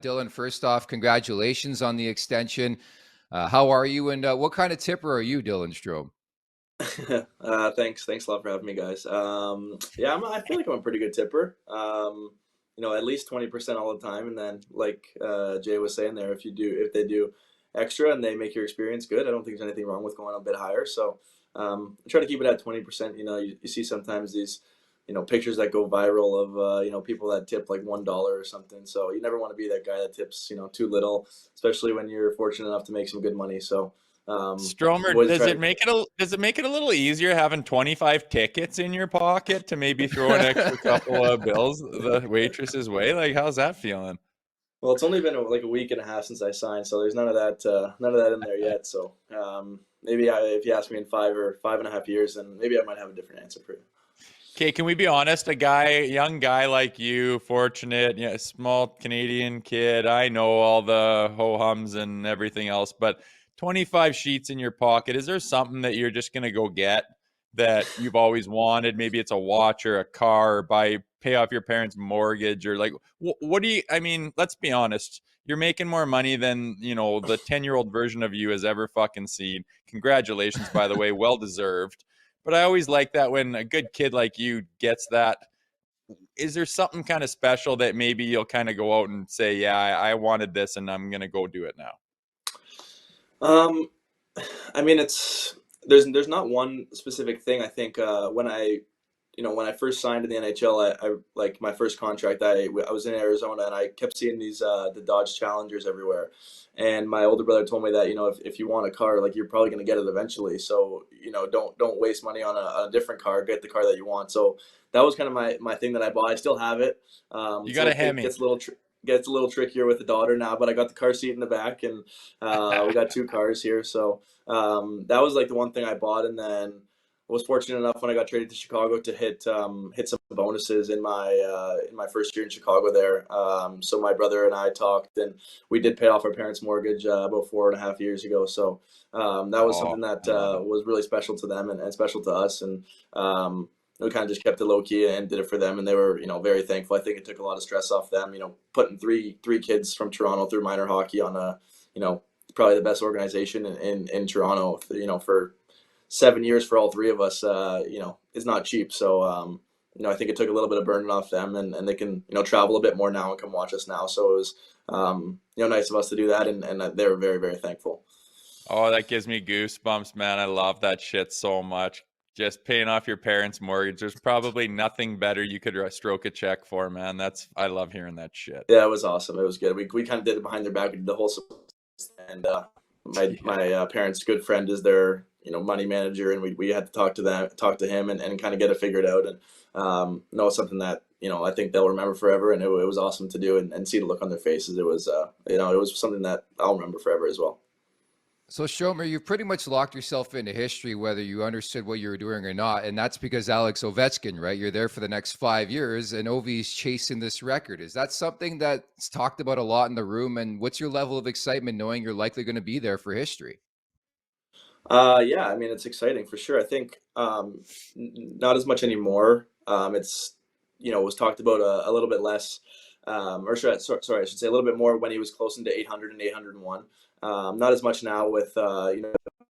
Dylan, first off, congratulations on the extension. How are you, and what kind of tipper are you, Dylan Strome? Thanks a lot for having me, guys. Yeah, I feel like I'm a pretty good tipper. At least 20% all the time, and then like Jay was saying there, if they do extra and they make your experience good, I don't think there's anything wrong with going a bit higher. So I try to keep it at 20%. You see sometimes these pictures that go viral of people that tip like $1 or something. So you never want to be that guy that tips too little, especially when you're fortunate enough to make some good money. So Stromer, always try to. does it make it a little easier having 25 tickets in your pocket to maybe throw an extra couple of bills the waitress's way? Like, how's that feeling? Well, it's only been like a week and a half since I signed, so there's none of that in there yet. So maybe if you ask me in 5 or 5.5 years, then maybe I might have a different answer for you. Okay, can we be honest? Young guy like you, fortunate, yeah, small Canadian kid. I know all the ho-hums and everything else, but 25 sheets in your pocket. Is there something that you're just gonna go get that you've always wanted? Maybe it's a watch or a car, or pay off your parents' mortgage, or like what do you? I mean, let's be honest. You're making more money than the 10-year-old version of you has ever fucking seen. Congratulations, by the way, well deserved. But I always like that when a good kid like you gets that. Is there something kind of special that maybe you'll kind of go out and say, yeah, I wanted this and I'm going to go do it now? Um, I mean, there's not one specific thing. I think when I first signed in the NHL, I like my first contract. I was in Arizona, and I kept seeing these the Dodge Challengers everywhere. And my older brother told me that if you want a car, like you're probably going to get it eventually. So don't waste money on a different car. Get the car that you want. So that was kind of my thing that I bought. I still have it. You So got a it Hemi. gets a little trickier with the daughter now. But I got the car seat in the back, and we got two cars here. So that was like the one thing I bought, and then was fortunate enough when I got traded to Chicago to hit some bonuses in my first year in Chicago there. So my brother and I talked, and we did pay off our parents' mortgage about 4.5 years ago. So that was Oh, something that I love it. was really special to them and special to us. And we kind of just kept it low key and did it for them, and they were very thankful. I think it took a lot of stress off them. Putting three kids from Toronto through minor hockey on a probably the best organization in Toronto. For 7 years for all three of us, is not cheap. So, I think it took a little bit of burden off them, and they can, travel a bit more now and come watch us now. So it was, nice of us to do that, and they were very, very thankful. Oh, that gives me goosebumps, man. I love that shit so much. Just paying off your parents' mortgage. There's probably nothing better you could stroke a check for, man. I love hearing that shit. Yeah, it was awesome. It was good. We kind of did it behind their back. We did the whole, and my Yeah. my parents' good friend is their money manager, and we had to talk to him, and kind of get it figured out, and know it's something that I think they'll remember forever, and it was awesome to do, and see the look on their faces. It was it was something that I'll remember forever as well. So, Stromer, you've pretty much locked yourself into history, whether you understood what you were doing or not. And that's because Alex Ovechkin, right? You're there for the next 5 years, and Ovi's chasing this record. Is that something that's talked about a lot in the room? And what's your level of excitement knowing you're likely going to be there for history? Yeah, I mean, it's exciting for sure. I think not as much anymore. It's was talked about a little bit less, sorry, I should say a little bit more when he was close into 800 and 801. Not as much now with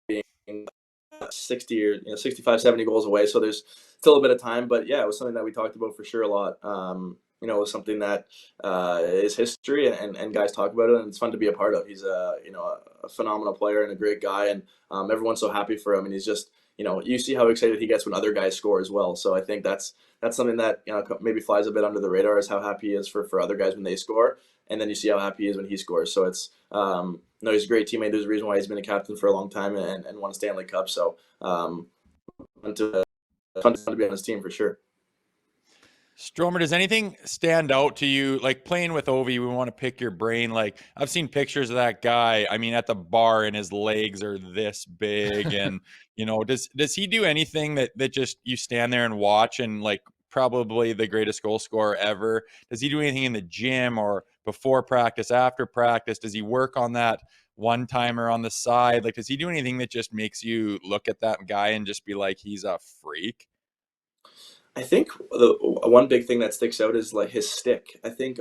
being 60 or 65, 70 goals away. So there's still a bit of time, but yeah, it was something that we talked about for sure a lot. It was something that is history, and guys talk about it, and it's fun to be a part of. He's a phenomenal player and a great guy, and everyone's so happy for him. And he's just you see how excited he gets when other guys score as well. So I think that's something that maybe flies a bit under the radar, is how happy he is for other guys when they score, and then you see how happy he is when he scores. So it's no, he's a great teammate. There's a reason why he's been a captain for a long time, and won a Stanley Cup. So fun to be on his team for sure. Stromer, does anything stand out to you? Like playing with Ovi, we want to pick your brain. Like I've seen pictures of that guy. I mean, at the bar, and his legs are this big, and does he do anything that just you stand there and watch, and like probably the greatest goal scorer ever? Does he do anything in the gym or before practice, after practice? Does he work on that one timer on the side? Like, does he do anything that just makes you look at that guy and just be like, he's a freak? I think the one big thing that sticks out is like his stick. I think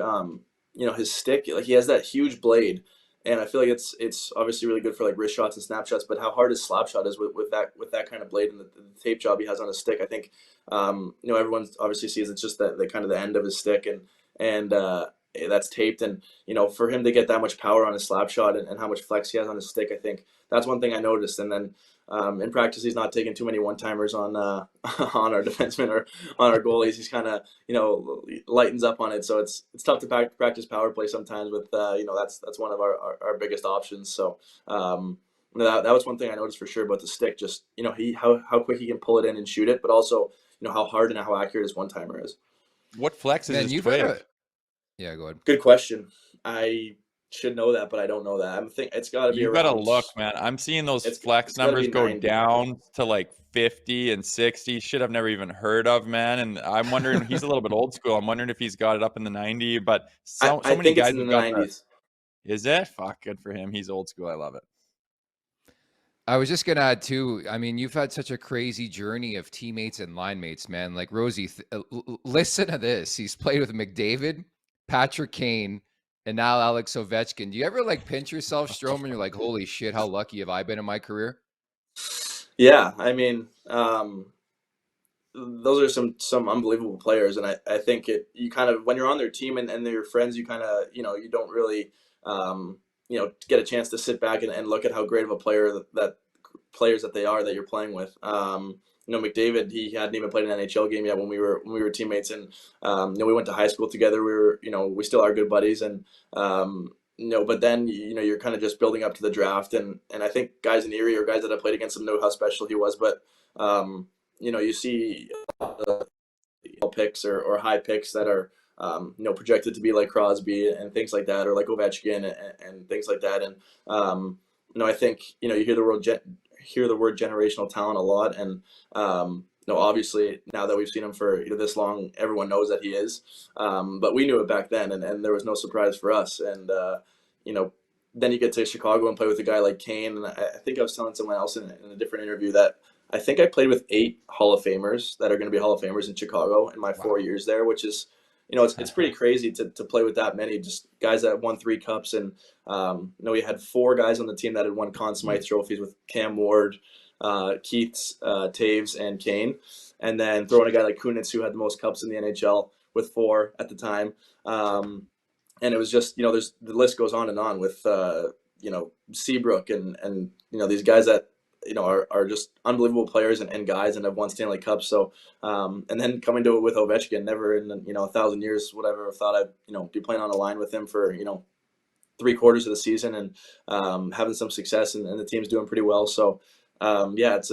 his stick, like he has that huge blade, and I feel like it's obviously really good for like wrist shots and snapshots. But how hard his slap shot is with that kind of blade and the tape job he has on his stick, I think everyone obviously sees it's just the kind of the end of his stick, and that's taped, and for him to get that much power on his slap shot and how much flex he has on his stick, I think that's one thing I noticed. And then in practice, he's not taking too many one-timers on on our defensemen or on our goalies. He's kind of lightens up on it, so it's tough to practice power play sometimes. With that's one of our biggest options. So that was one thing I noticed for sure about the stick. Just how quick he can pull it in and shoot it, but also how hard and how accurate his one-timer is. What flex is Man, his you've twig? ever... Yeah, go ahead. Good question. I should know that, but I don't know that. I'm think it's got to be You around. gotta look, man. I'm seeing those flex it's gotta numbers be go 90. down to like 50 and 60. Shit, I've never even heard of, man. And I'm wondering, he's a little bit old school. I'm wondering if he's got it up in the 90. But so I many think it's guys in the have got 90s. Is it? Fuck, good for him. He's old school. I love it. I was just gonna add too. I mean, you've had such a crazy journey of teammates and line mates, man. Like Rosie, listen to this. He's played with McDavid, Patrick Kane, and now Alex Ovechkin. Do you ever like pinch yourself, Strome, and you're like, "Holy shit, how lucky have I been in my career?" Yeah, I mean, those are some unbelievable players, and I think you kind of, when you're on their team and they're your friends, you kind of you don't really get a chance to sit back and look at how great of a player that players that they are that you're playing with. McDavid, he hadn't even played an NHL game yet when we were teammates, and we went to high school together. We were we still are good buddies, and but then you're kind of just building up to the draft, and I think guys in Erie or guys that I played against him know how special he was, but you see picks or high picks that are projected to be like Crosby and things like that, or like Ovechkin and things like that, and I think you hear the word generational talent a lot, and obviously now that we've seen him for this long, everyone knows that he is, but we knew it back then, and there was no surprise for us, and then you get to Chicago and play with a guy like Kane, and I think I was telling someone else in a different interview that I think I played with 8 Hall of Famers that are going to be Hall of Famers in Chicago in my 4 years there, which is, it's pretty crazy to play with that many, just guys that won 3 cups. And, we had 4 guys on the team that had won Conn Smythe trophies with Cam Ward, Keith, Taves, and Kane. And then throwing a guy like Kunitz, who had the most cups in the NHL with 4 at the time. And it was just, the list goes on and on with, Seabrook and these guys that, are just unbelievable players and guys and have won Stanley Cups. So, and then coming to it with Ovechkin, never in 1,000 years would I ever have thought I'd be playing on a line with him for 3/4 of the season and having some success, and the team's doing pretty well. So, it's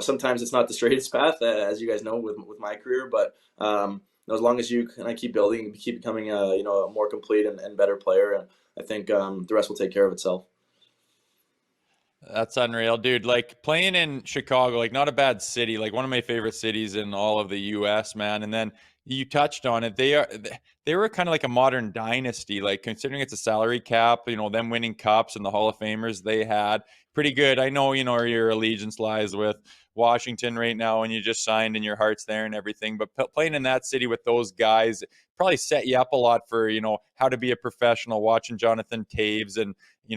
sometimes it's not the straightest path, as you guys know with my career, but as long as you kind of keep building, keep becoming a more complete and better player, I think the rest will take care of itself. That's unreal, dude. Like playing in Chicago, like not a bad city, like one of my favorite cities in all of the US, man. And then you touched on it. They were kind of like a modern dynasty, like considering it's a salary cap, them winning cups and the Hall of Famers they had. Pretty good. I know, your allegiance lies with Washington right now and you just signed and your heart's there and everything, but playing in that city with those guys probably set you up a lot for, how to be a professional. Watching Jonathan Taves and,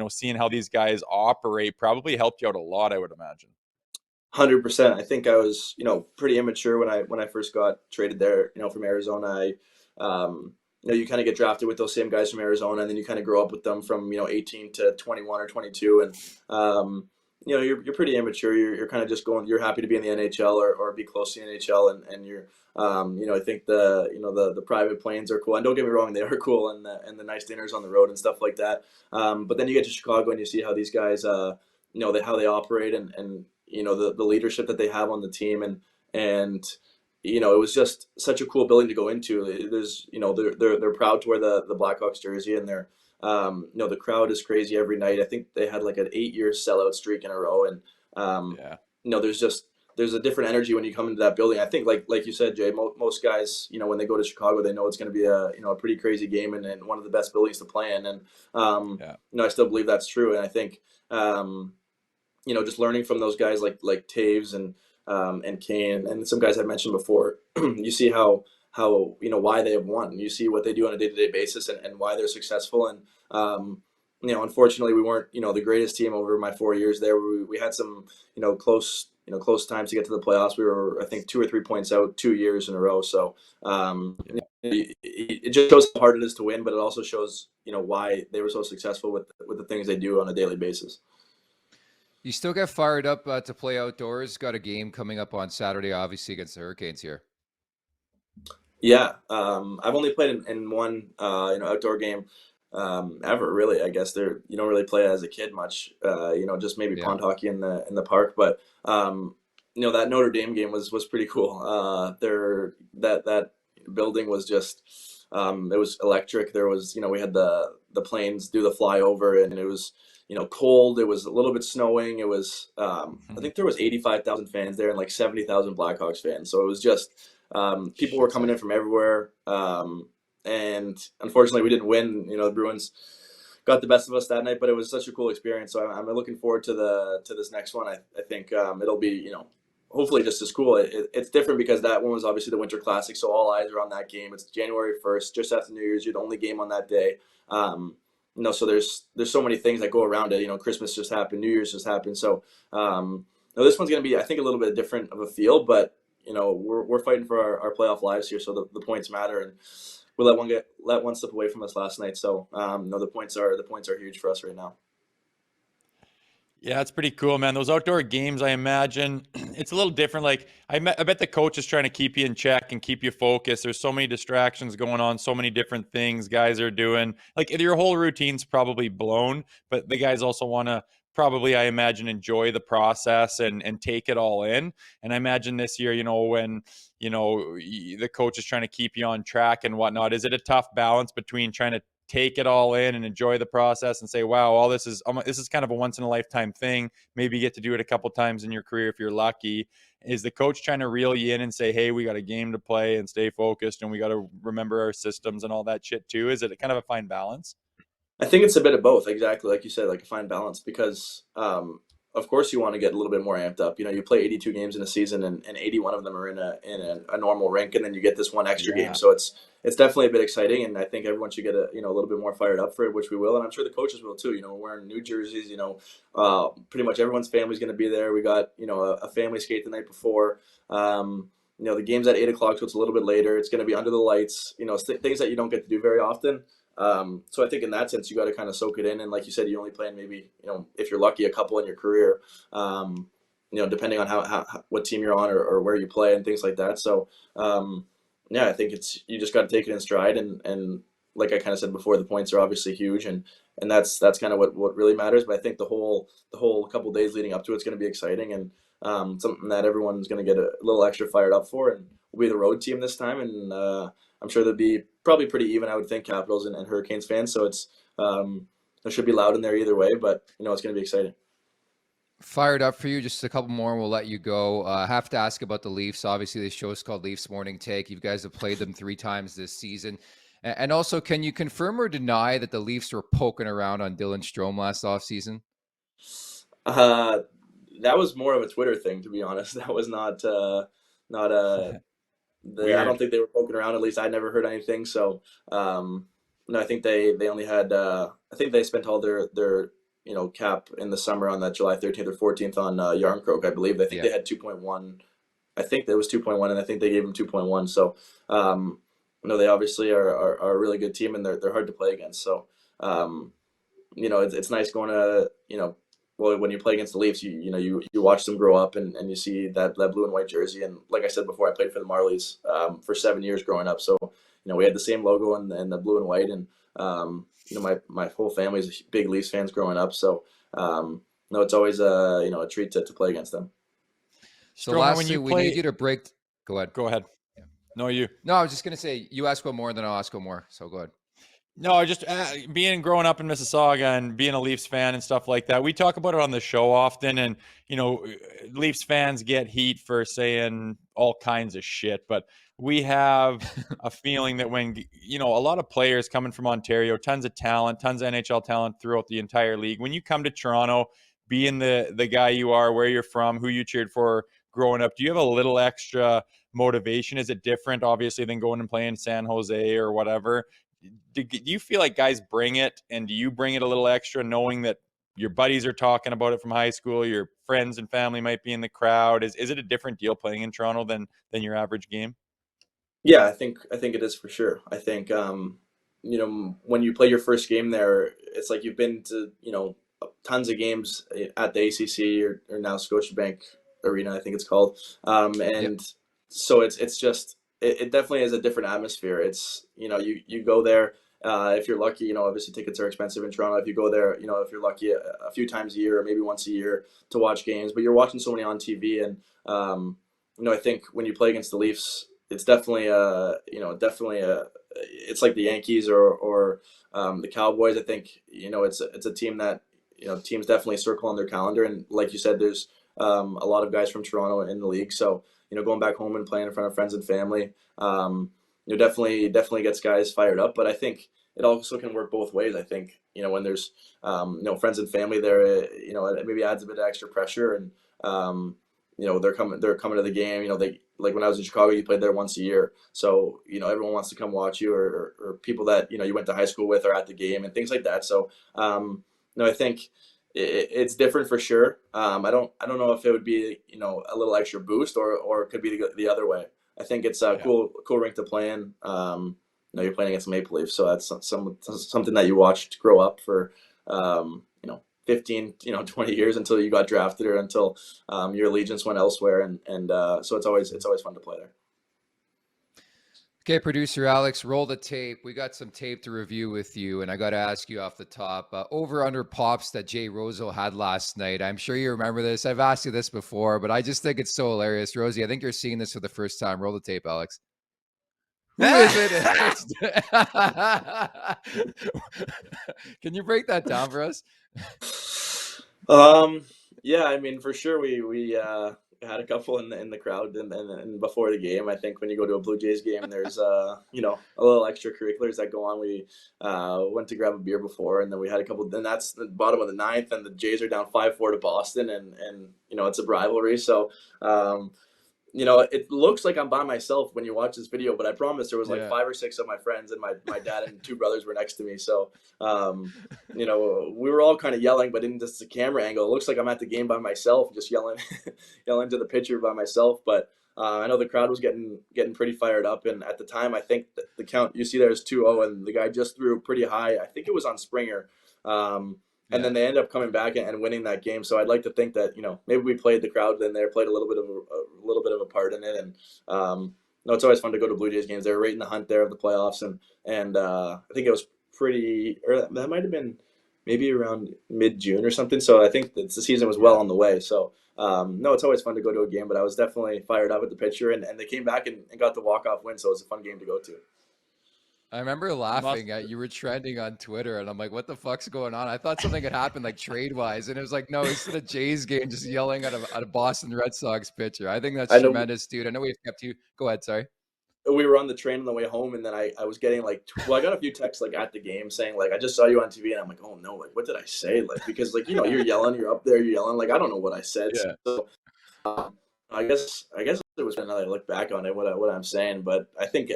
seeing how these guys operate probably helped you out a lot, I would imagine. 100%. I think I was, pretty immature when I first got traded there, from Arizona. You kind of get drafted with those same guys from Arizona, and then you kind of grow up with them from 18 to 21 or 22, and you're pretty immature. You're kind of just going. You're happy to be in the NHL or be close to the NHL, and you're I think the private planes are cool, and don't get me wrong, they are cool, and the nice dinners on the road and stuff like that. But then you get to Chicago and you see how these guys how they operate and the leadership that they have on the team, and it was just such a cool building to go into. There's they're proud to wear the Blackhawks jersey, and they're the crowd is crazy every night. I think they had like an 8-year sellout streak in a row, and there's a different energy when you come into that building. I think like you said, Jay, most guys when they go to Chicago, they know it's going to be a pretty crazy game and one of the best buildings to play in, and I still believe that's true, and I think just learning from those guys like Taves and Kane and some guys I mentioned before, you see how why they have won. You see what they do on a day-to-day basis and why they're successful. And unfortunately, we weren't the greatest team over my 4 years there. We had some close times to get to the playoffs. We were, I think, 2 or 3 points out 2 years in a row. So it just shows how hard it is to win, but it also shows why they were so successful with the things they do on a daily basis. You still get fired up to play outdoors. Got a game coming up on Saturday, obviously against the Hurricanes here. Yeah, I've only played in one outdoor game ever, really. I guess you don't really play as a kid much. Just maybe pond hockey in the park. But that Notre Dame game was pretty cool. That building was just it was electric. There was we had the planes do the flyover, and it was cold. It was a little bit snowing. It was I think there was 85,000 fans there and like 70,000 Blackhawks fans. So it was just people were coming in from everywhere. And unfortunately, we didn't win. The Bruins got the best of us that night, but it was such a cool experience. So I'm looking forward to this next one. I think it'll be hopefully just as cool. It's different because that one was obviously the Winter Classic, so all eyes are on that game. It's January 1st, just after New Year's. You're the only game on that day. So there's so many things that go around it. Christmas just happened, New Year's just happened. So this one's going to be, I think, a little bit different of a feel, but we're fighting for our playoff lives here, so the points matter, and we let one slip away from us last night. So the points are huge for us right now. Yeah, it's pretty cool, man. Those outdoor games, I imagine it's a little different. Like I bet the coach is trying to keep you in check and keep you focused. There's so many distractions going on, so many different things guys are doing. Like your whole routine's probably blown, but the guys also want to probably, I imagine, enjoy the process and take it all in. And I imagine this year, when the coach is trying to keep you on track and whatnot, is it a tough balance between trying to take it all in and enjoy the process and say, wow, all this is kind of a once in a lifetime thing. Maybe you get to do it a couple times in your career if you're lucky. Is the coach trying to reel you in and say, hey, we got a game to play and stay focused and we got to remember our systems and all that shit too? Is it kind of a fine balance? I think it's a bit of both, exactly like you said, like a fine balance, because of course you want to get a little bit more amped up. You play 82 games in a season, and 81 of them are in a normal rink, and then you get this one extra game. So it's definitely a bit exciting, and I think everyone should get a little bit more fired up for it, which we will, and I'm sure the coaches will too. We're wearing new jerseys. Pretty much everyone's family's going to be there. We got a family skate the night before. The game's at 8:00, so it's a little bit later. It's going to be under the lights. Things that you don't get to do very often. So I think in that sense, you got to kind of soak it in. And like you said, you only play in maybe, if you're lucky, a couple in your career, depending on how what team you're on or where you play and things like that. So, I think you just got to take it in stride. And like I kind of said before, the points are obviously huge, and that's kind of what really matters. But I think the whole couple of days leading up to it's going to be exciting, and something that everyone's going to get a little extra fired up for. And we'll be the road team this time, and I'm sure there'll be probably pretty even, I would think, Capitals and Hurricanes fans. So it's it should be loud in there either way, but it's going to be exciting. Fired up for you. Just a couple more and we'll let you go. I have to ask about the Leafs. Obviously, this show is called Leafs Morning Take. You guys have played them 3 times this season. And also, can you confirm or deny that the Leafs were poking around on Dylan Strome last offseason? That was more of a Twitter thing, to be honest. That was not I don't think they were poking around. At least I never heard anything. So no, I think they only had I think they spent all their cap in the summer on that July 13th or 14th on Yarncroke, I believe. I think they had 2.1. I think there was 2.1, and I think they gave him 2.1. So they obviously are a really good team, and they're hard to play against. So it's nice going to well, when you play against the Leafs, you watch them grow up, and you see that blue and white jersey. And like I said before, I played for the Marlies for 7 years growing up. So, we had the same logo and the blue and white. And, my whole family is big Leafs fans growing up. So, it's always a treat to play against them. So lastly, we need you to break. Go ahead. Go ahead. Yeah. No, you. No, I was just going to say, you ask one more, and then I'll ask one more. So go ahead. No, just growing up in Mississauga and being a Leafs fan and stuff like that. We talk about it on the show often, and Leafs fans get heat for saying all kinds of shit. But we have a feeling that when a lot of players coming from Ontario, tons of talent, tons of NHL talent throughout the entire league. When you come to Toronto, being the guy you are, where you're from, who you cheered for growing up, do you have a little extra motivation? Is it different, obviously, than going and playing San Jose or whatever? Do you feel like guys bring it, and do you bring it a little extra, knowing that your buddies are talking about it from high school, your friends and family might be in the crowd? Is it a different deal playing in Toronto than your average game? Yeah, I think it is for sure. I think when you play your first game there, it's like you've been to tons of games at the ACC or now Scotiabank Arena, I think it's called, Yep. and so it's just it definitely is a different atmosphere. It's you go there. If you're lucky, obviously tickets are expensive in Toronto. If you go there, if you're lucky, a few times a year or maybe once a year to watch games, but you're watching so many on TV, and I think when you play against the Leafs, it's definitely it's like the Yankees or the Cowboys. I think it's a team that teams definitely circle on their calendar, and like you said, there's a lot of guys from Toronto in the league. So going back home and playing in front of friends and family, definitely gets guys fired up. But I think it also can work both ways. I think when there's friends and family there, it maybe adds a bit of extra pressure, and they're coming to the game. They, like when I was in Chicago, you played there once a year, so everyone wants to come watch you, or people that you went to high school with are at the game and things like that. So I think it's different for sure. I don't know if it would be a little extra boost, or it could be the other way. I think it's a Yeah. cool rink to play in. You're playing against Maple Leafs, so that's something that you watched grow up for 15 20 years until you got drafted, or until your allegiance went elsewhere, and so it's always fun to play there. Okay, producer Alex, roll the tape. We got some tape to review with you, and I got to ask you off the top, over under pops that Jay Rosehill had last night. I'm sure you remember this. I've asked you this before, but I just think it's so hilarious. Rosie, I think you're seeing this for the first time. Roll the tape, Alex. Who is it? Can you break that down for us? Yeah, I mean, for sure, we had a couple in the crowd, and before the game. I think when you go to a Blue Jays game, there's a little extracurriculars that go on. We went to grab a beer before, and then we had a couple. Then that's the bottom of the ninth, and the Jays are down 5-4 to Boston, and it's a rivalry. So it looks like I'm by myself when you watch this video, but I promise there was like Yeah. 5 or 6 of my friends, and my dad and 2 brothers were next to me. So, we were all kind of yelling, but in just the camera angle, it looks like I'm at the game by myself, just yelling, yelling to the pitcher by myself. But I know the crowd was getting pretty fired up, and at the time, I think the count you see there is 2-0, and the guy just threw pretty high. I think it was on Springer. And then they end up coming back and winning that game. So I'd like to think that maybe we played the crowd in there, played a little bit of a part in it. And it's always fun to go to Blue Jays games. They were right in the hunt there of the playoffs, and I think it was pretty. Or that might have been maybe around mid-June or something. So I think that the season was well on the way. So it's always fun to go to a game. But I was definitely fired up at the pitcher, and they came back and got the walk-off win. So it was a fun game to go to. I remember laughing at you were trending on Twitter, and I'm like, what the fuck's going on? I thought something had happened, like trade-wise, and it was like, no, he's at a Jays game just yelling at a Boston Red Sox pitcher. I think that's I know tremendous, dude. I know we've kept you. Go ahead, sorry. we were on the train on the way home, and then I was getting like, I got a few texts like at the game saying like, I just saw you on TV, and I'm like, oh no, like what did I say? Like, because like you're yelling, you're up there, you're yelling, like I don't know what I said. Yeah. So I guess it was now that I look back on it what I'm saying, but I think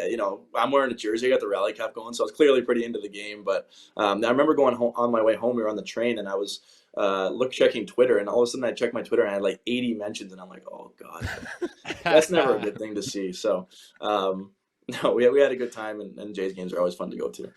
I'm wearing a jersey, I got the rally cap going, so I was clearly pretty into the game. But I remember going home on my way home. We were on the train, and I was checking Twitter, and all of a sudden I checked my Twitter, and I had like 80 mentions, and I'm like, oh god, that's never a good thing to see. So no, we had a good time, and Jay's games are always fun to go to.